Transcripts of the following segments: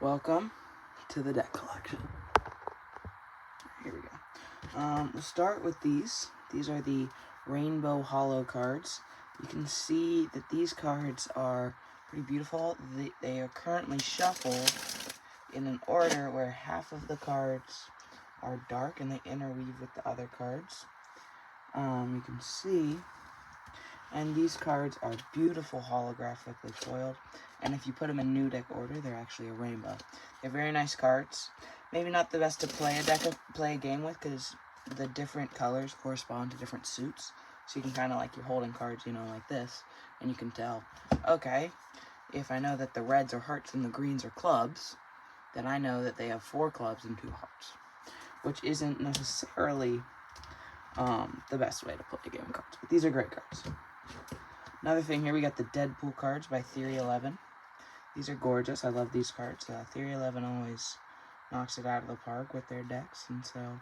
Welcome to the deck collection. Here we go. We'll start with these. These are the Rainbow Holo cards. You can see that these cards are pretty beautiful. They are currently shuffled in an order where half of the cards are dark and they interweave with the other cards. You can see, and these cards are beautiful holographically foiled, and if you put them in new deck order, they're actually a rainbow. They're very nice cards. Maybe not the best to play a game with, because the different colors correspond to different suits. So you can kind of like, you're holding cards, like this, and you can tell, okay, if I know that the reds are hearts and the greens are clubs, then I know that they have 4 clubs and 2 hearts, which isn't necessarily the best way to play a game of cards. But these are great cards. Another thing here, we got the Deadpool cards by Theory 11. These are gorgeous. I love these cards. Theory 11 always knocks it out of the park with their decks, and so,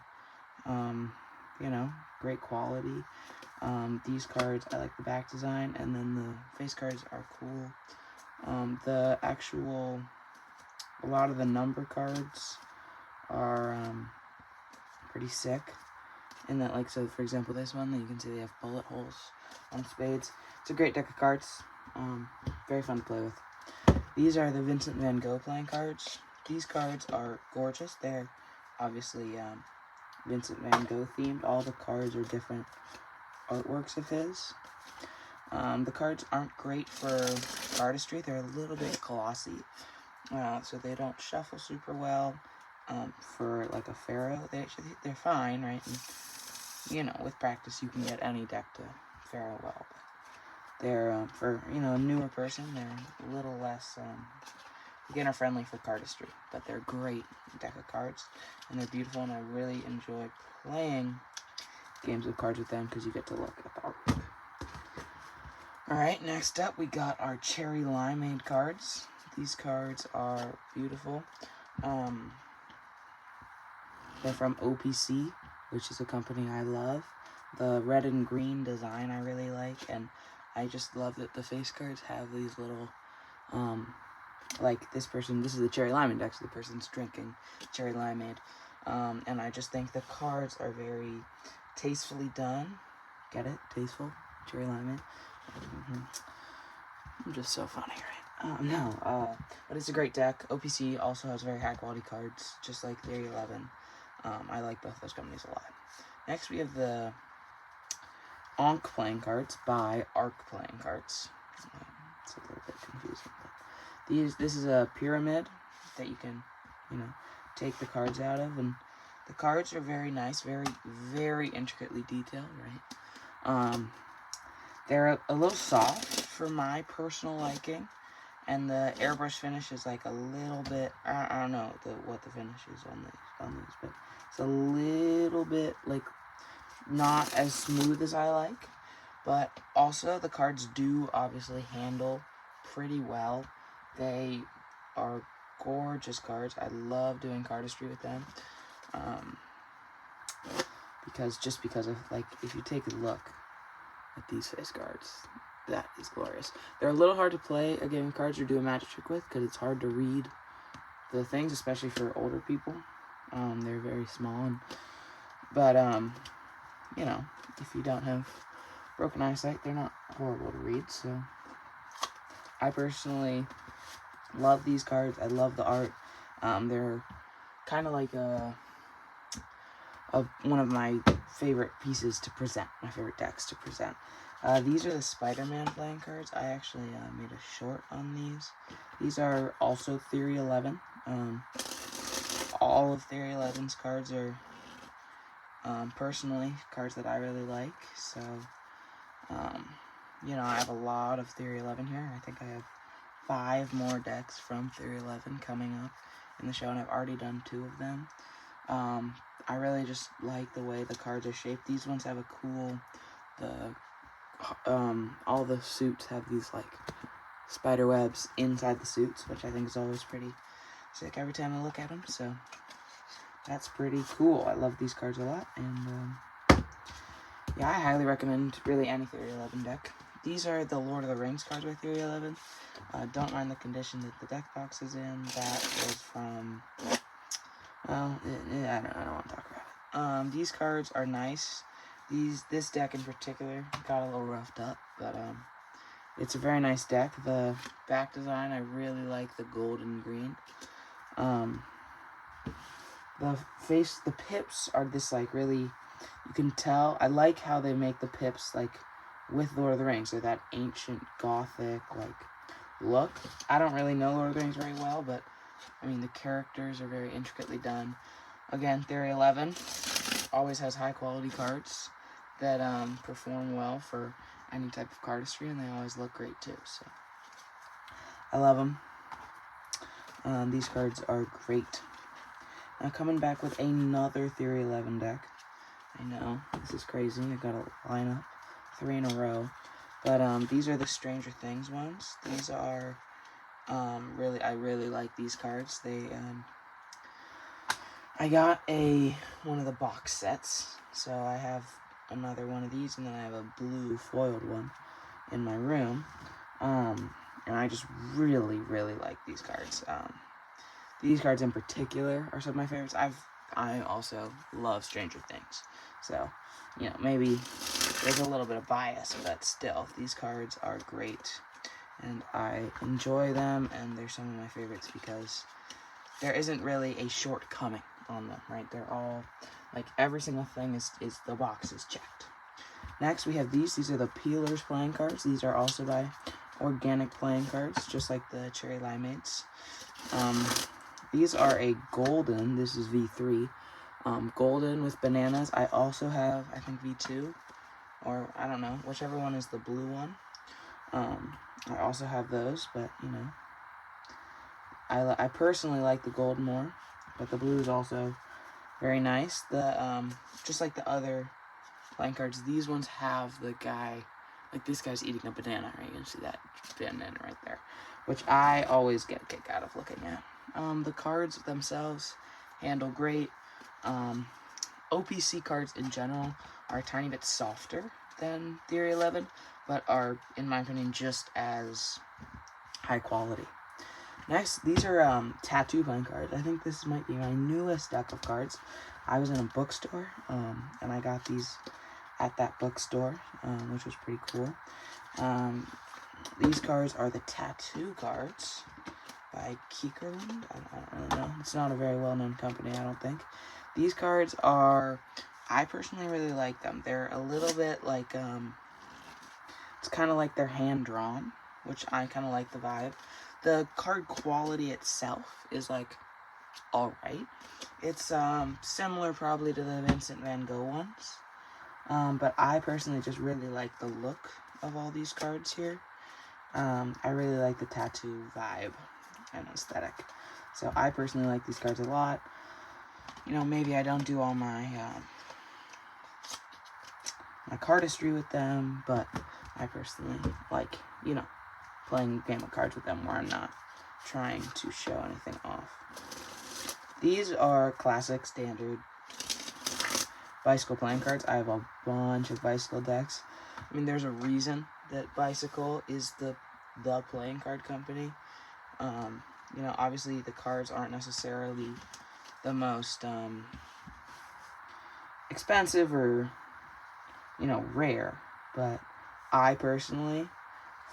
great quality. These cards, I like the back design, and then the face cards are cool. A lot of the number cards are pretty sick. And that, so for example, this one, you can see they have bullet holes on spades. It's a great deck of cards. Very fun to play with. These are the Vincent van Gogh playing cards. These cards are gorgeous. They're obviously Vincent van Gogh themed. All the cards are different artworks of his. The cards aren't great for cardistry. They're a little bit glossy, so they don't shuffle super well. For like a Pharaoh, they're fine, right? And, with practice, you can get any deck to Pharaoh well. But they're for a newer person, they're a little less beginner-friendly for cardistry. But they're great deck of cards, and they're beautiful, and I really enjoy playing games of cards with them because you get to look at the artwork. Alright, next up we got our Cherry Limeade cards. These cards are beautiful. They're from OPC, which is a company I love. The red and green design I really like, and I just love that the face cards have these little, like this is the Cherry Limeade deck, so the person's drinking Cherry Limeade. And I just think the cards are very tastefully done. Get it? Tasteful? Cherry Limeade? I'm just so funny, right? But it's a great deck. OPC also has very high quality cards, just like Theory 11. I like both those companies a lot. Next, we have the Ankh playing cards by Arc playing cards. It's a little bit confusing, but this is a pyramid that you can, take the cards out of, and the cards are very nice, very, very intricately detailed, right? They're a little soft for my personal liking, and the airbrush finish is like a little bit, I don't know what the finish is on these, but it's a little bit like not as smooth as I like. But also the cards do obviously handle pretty well. They are gorgeous cards. I love doing cardistry with them. Because of, like, if you take a look at these face cards, that is glorious. They're a little hard to play a game of cards or do a magic trick with, because it's hard to read the things, especially for older people. They're very small, but if you don't have broken eyesight, they're not horrible to read. So I personally love these cards. I love the art. They're kind of like one of my favorite pieces to present, my favorite decks to present. These are the Spider-Man playing cards. I actually made a short on these. These are also Theory 11. All of Theory 11's cards are, personally, cards that I really like. So, I have a lot of Theory 11 here. I think I have 5 more decks from Theory 11 coming up in the show, and I've already done 2 of them. I really just like the way the cards are shaped. These ones have a cool, all the suits have these, like, spider webs inside the suits, which I think is always pretty sick every time I look at them, so that's pretty cool. I love these cards a lot, and, yeah, I highly recommend really any Theory 11 deck. these are the Lord of the Rings cards by Theory 11. Don't mind the condition that the deck box is in. That was from, well, I don't want to talk about it. These cards are nice. This deck in particular got a little roughed up, but it's a very nice deck. The back design, I really like the gold and green. The pips are this, like, really, you can tell. I like how they make the pips, like, with Lord of the Rings. They're that ancient, gothic, like, look. I don't really know Lord of the Rings very well, but, I mean, the characters are very intricately done. Again, Theory 11 always has high-quality cards that perform well for any type of cardistry, and they always look great, too, so I love them. These cards are great. Now, coming back with another Theory 11 deck. I know, this is crazy. I got a lineup, 3 in a row. But these are the Stranger Things ones. These are I really like these cards. I got one of the box sets, so I have another one of these, and then I have a blue foiled one in my room. And I just really like these cards. These cards in particular are some of my favorites. I also love Stranger Things, so, you know, maybe there's a little bit of bias, but still, these cards are great, and I enjoy them, and they're some of my favorites because there isn't really a shortcoming on them, right? They're all, like, every single thing is the box is checked. Next, we have these. These are the Peelers playing cards. These are also by Organic playing cards, just like the Cherry Limeades. These are a golden. This is V3. Golden with bananas. I also have, I think, V2. Or, I don't know. Whichever one is the blue one. I also have those, but, you know. I personally like the gold more. But the blue is also very nice. Just like the other playing cards, these ones have the guy, like this guy's eating a banana, right? You can see that banana right there, which I always get a kick out of looking at. The cards themselves handle great. OPC cards in general are a tiny bit softer than Theory 11, but are, in my opinion, just as high quality. Next, these are tattoo playing cards. I think this might be my newest deck of cards. I was in a bookstore, and I got these at that bookstore, which was pretty cool. These cards are the tattoo cards by Kiekerland. I don't really know. It's not a very well-known company, I don't think. These cards are, I personally really like them. They're a little bit like, it's kind of like they're hand-drawn, which I kind of like the vibe. The card quality itself is, like, alright. It's similar probably to the Vincent Van Gogh ones. But I personally just really like the look of all these cards here. I really like the tattoo vibe and aesthetic. So I personally like these cards a lot. You know, maybe I don't do all my my cardistry with them, but I personally like, you know, playing a game of cards with them where I'm not trying to show anything off. These are classic standard Bicycle playing cards. I have a bunch of Bicycle decks. I mean, there's a reason that Bicycle is the playing card company. You know, obviously the cards aren't necessarily the most expensive or, you know, rare, but I personally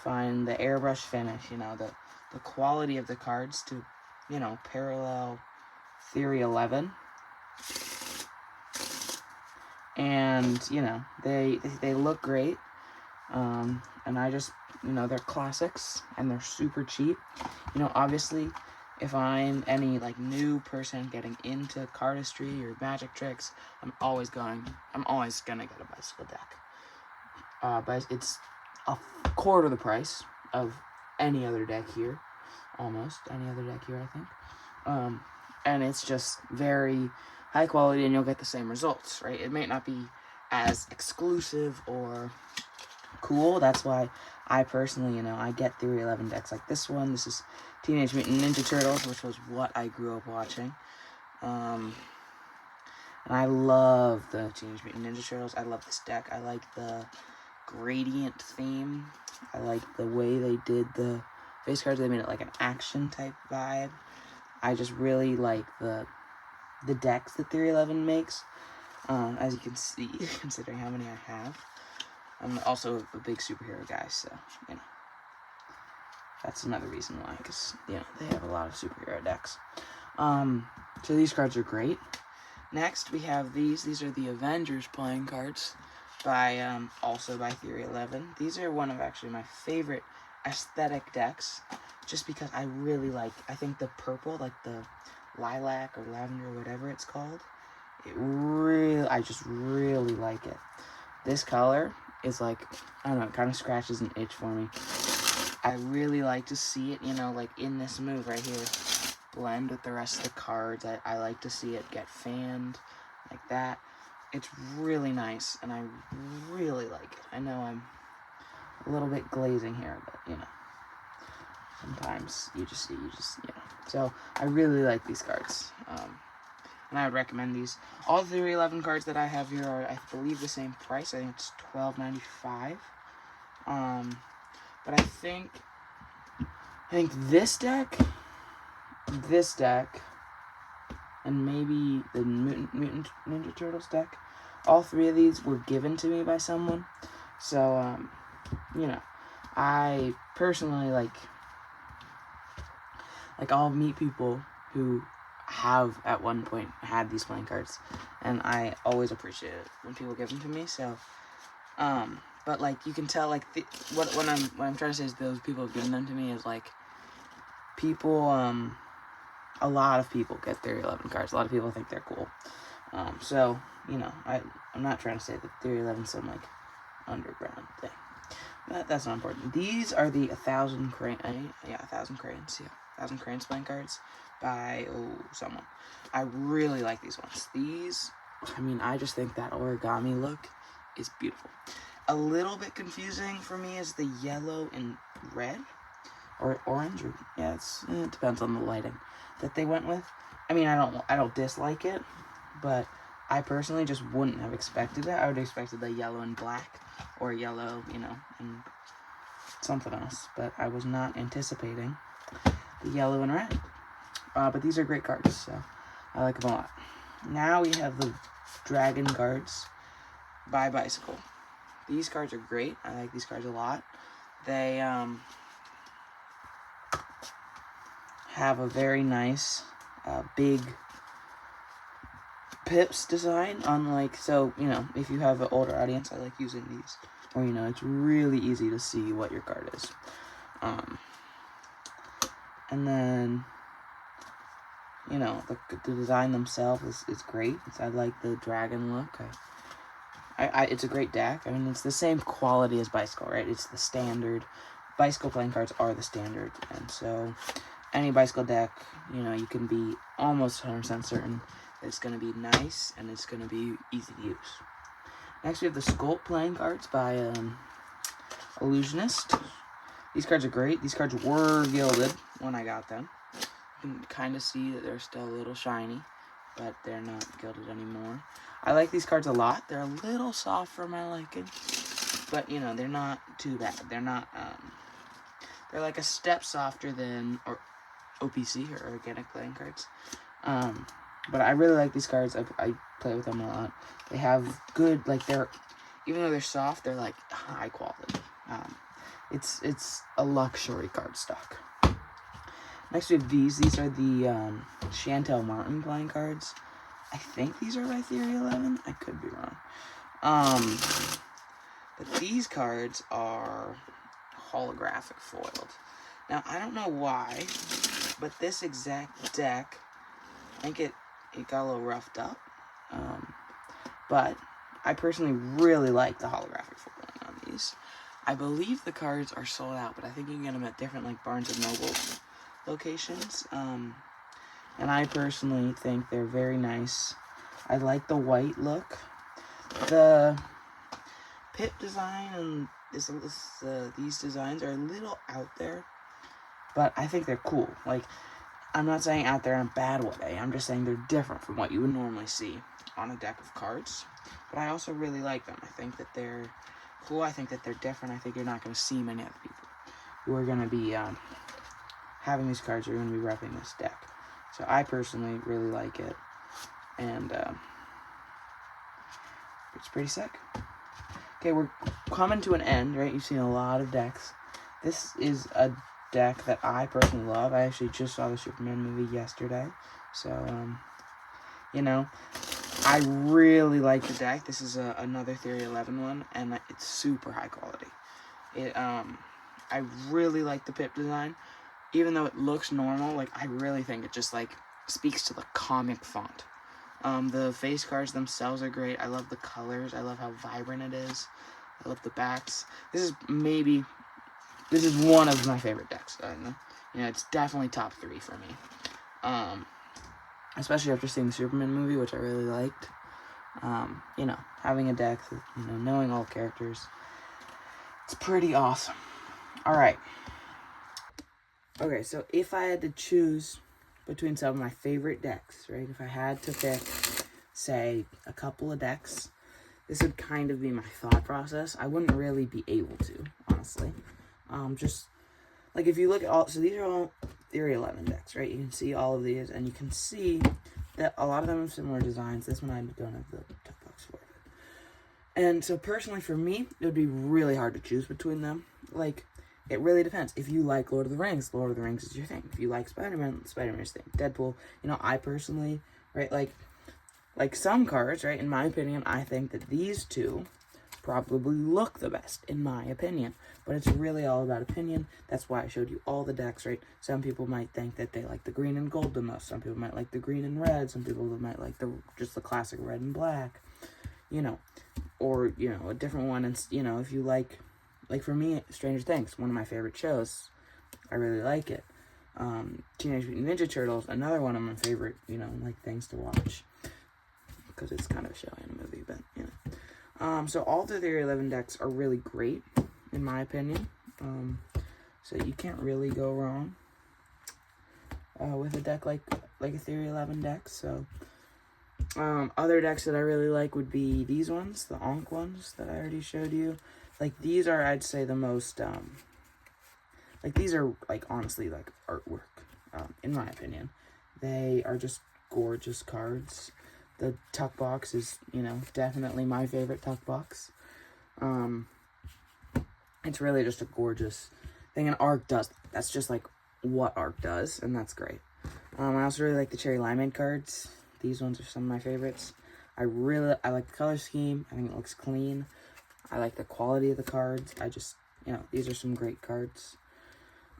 find the airbrush finish, you know, the quality of the cards to, you know, parallel Theory 11. And, you know, they look great. And I just, you know, they're classics and they're super cheap. You know, obviously, if I'm any, like, new person getting into cardistry or magic tricks, I'm always gonna get a Bicycle deck. But it's a quarter the price of any other deck here. Almost any other deck here, I think. And it's just very high quality, and you'll get the same results, right? It may not be as exclusive or cool. That's why I personally, you know, I get Theory 11 decks like this one. This is Teenage Mutant Ninja Turtles, which was what I grew up watching. And I love the Teenage Mutant Ninja Turtles. I love this deck. I like the gradient theme. I like the way they did the face cards. They made it like an action type vibe. I just really like the decks that Theory 11 makes. As you can see, considering how many I have. I'm also a big superhero guy, so, you know. That's another reason why, because, you know, they have a lot of superhero decks. So these cards are great. Next, we have these. These are the Avengers playing cards, by also by Theory 11. These are one of actually my favorite aesthetic decks, just because I really like, I think the purple, like the lilac or lavender, whatever it's called, I just really like it. This color is like, I don't know, it kind of scratches an itch for me. I really like to see it, you know, like in this move right here, blend with the rest of the cards. I like to see it get fanned like that. It's really nice, and I really like it. I know I'm a little bit glazing here, but, you know, sometimes you just, you know. So, I really like these cards, and I would recommend these. All the Theory 11 cards that I have here are, I believe, the same price. I think it's $12.95. But I think this deck, and maybe the Mutant Ninja Turtles deck, all three of these were given to me by someone. So, you know, I personally I'll meet people who have at one point had these playing cards, and I always appreciate it when people give them to me. So, but like you can tell, like what I'm trying to say is those people have given them to me is like people, a lot of people get Theory 11 cards. A lot of people think they're cool. So you know, I'm not trying to say that Theory 11's some like underground thing. That's not important. These are the 1,000 Crayons. 1,000 Crayons. Yeah, 1,000 Crayons playing cards by someone. I really like these ones. These, I mean, I just think that origami look is beautiful. A little bit confusing for me is the yellow and red, or orange, or yeah, it depends on the lighting that they went with. I mean, I don't dislike it, but I personally just wouldn't have expected it. I would have expected the yellow and black, or yellow, you know, and something else, but I was not anticipating the yellow and red. But these are great cards, so I like them a lot. Now we have the Dragon cards by Bicycle. These cards are great. I like these cards a lot. They have a very nice big pips design, unlike, so, you know, if you have an older audience, I like using these, or, you know, it's really easy to see what your card is. And then, you know, the design themselves is great. I like the dragon look. It's a great deck. I mean, it's the same quality as Bicycle, right? It's the standard. Bicycle playing cards are the standard, and so any Bicycle deck, you know, you can be almost 100% certain that it's going to be nice and it's going to be easy to use. Next, we have the Sculpt playing cards by Illusionist. These cards are great. These cards were gilded when I got them. You can kind of see that they're still a little shiny, but they're not gilded anymore. I like these cards a lot. They're a little soft for my liking, but, you know, they're not too bad. They're not, they're like a step softer than OPC, or organic playing cards. But I really like these cards. I play with them a lot. They have good, like, even though they're soft, they're like high quality. It's a luxury card stock. Next we have these. These are the Chantel Martin playing cards. I think these are by Theory 11. I could be wrong. But these cards are holographic foiled. Now, I don't know why, but this exact deck, I think it got a little roughed up. But I personally really like the holographic foiling on these. I believe the cards are sold out, but I think you can get them at different, like, Barnes & Noble locations. And I personally think they're very nice. I like the white look. The pip design and these designs are a little out there, but I think they're cool. Like, I'm not saying out there in a bad way. I'm just saying they're different from what you would normally see on a deck of cards. But I also really like them. I think that they're cool. I think that they're different. I think you're not going to see many other people who are going to be having these cards, are going to be repping this deck. So I personally really like it, and it's pretty sick. Okay, we're coming to an end, right? You've seen a lot of decks. This is a deck that I personally love. I actually just saw the Superman movie yesterday, so you know, I really like the deck. This is another Theory 11 one, and it's super high quality. I really like the pip design. Even though it looks normal, like, I really think it just, like, speaks to the comic font. The face cards themselves are great. I love the colors. I love how vibrant it is. I love the backs. This is one of my favorite decks. You know, it's definitely top 3 for me. Especially after seeing the Superman movie, which I really liked. You know, having a deck, you know, knowing all characters, it's pretty awesome. Alright. Okay, so if I had to choose between some of my favorite decks, right? If I had to pick, say, a couple of decks, this would kind of be my thought process. I wouldn't really be able to, honestly. Just, like, if you look at all, so these are all Theory 11 decks, right? You can see all of these, and you can see that a lot of them have similar designs. This one I don't have the top box for. And so personally, for me, it would be really hard to choose between them. Like, it really depends. If you like Lord of the Rings is your thing. If you like Spider-Man, Spider-Man's thing. Deadpool, you know, I personally, right, like some cards, right, in my opinion, I think that these two probably look the best, in my opinion. But it's really all about opinion. That's why I showed you all the decks, right? Some people might think that they like the green and gold the most. Some people might like the green and red. Some people might like just the classic red and black, you know. Or, you know, a different one, and, you know, if you like for me, Stranger Things, one of my favorite shows. I really like it. Teenage Mutant Ninja Turtles, another one of my favorite, you know, like, things to watch. Because it's kind of a show and a movie, but, you know. So all the Theory 11 decks are really great, in my opinion. So you can't really go wrong with a deck like a Theory 11 deck. So other decks that I really like would be these ones, the Ankh ones that I already showed you. Like, these are, I'd say, the most, like, these are, like, honestly, like, artwork, in my opinion. They are just gorgeous cards. The tuck box is, you know, definitely my favorite tuck box. It's really just a gorgeous thing, and Arc does. That's just, like, what Arc does, and that's great. I also really like the Cherry Limeade cards. These ones are some of my favorites. I like the color scheme. I think it looks clean. I like the quality of the cards. You know, these are some great cards.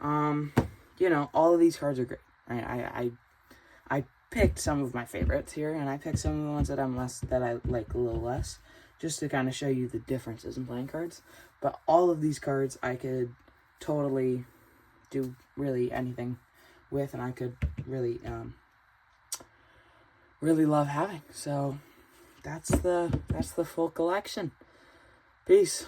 You know, all of these cards are great. Right? I picked some of my favorites here, and I picked some of the ones that I like a little less, just to kind of show you the differences in playing cards. But all of these cards I could totally do really anything with, and I could really, really love having. So that's the full collection. Peace.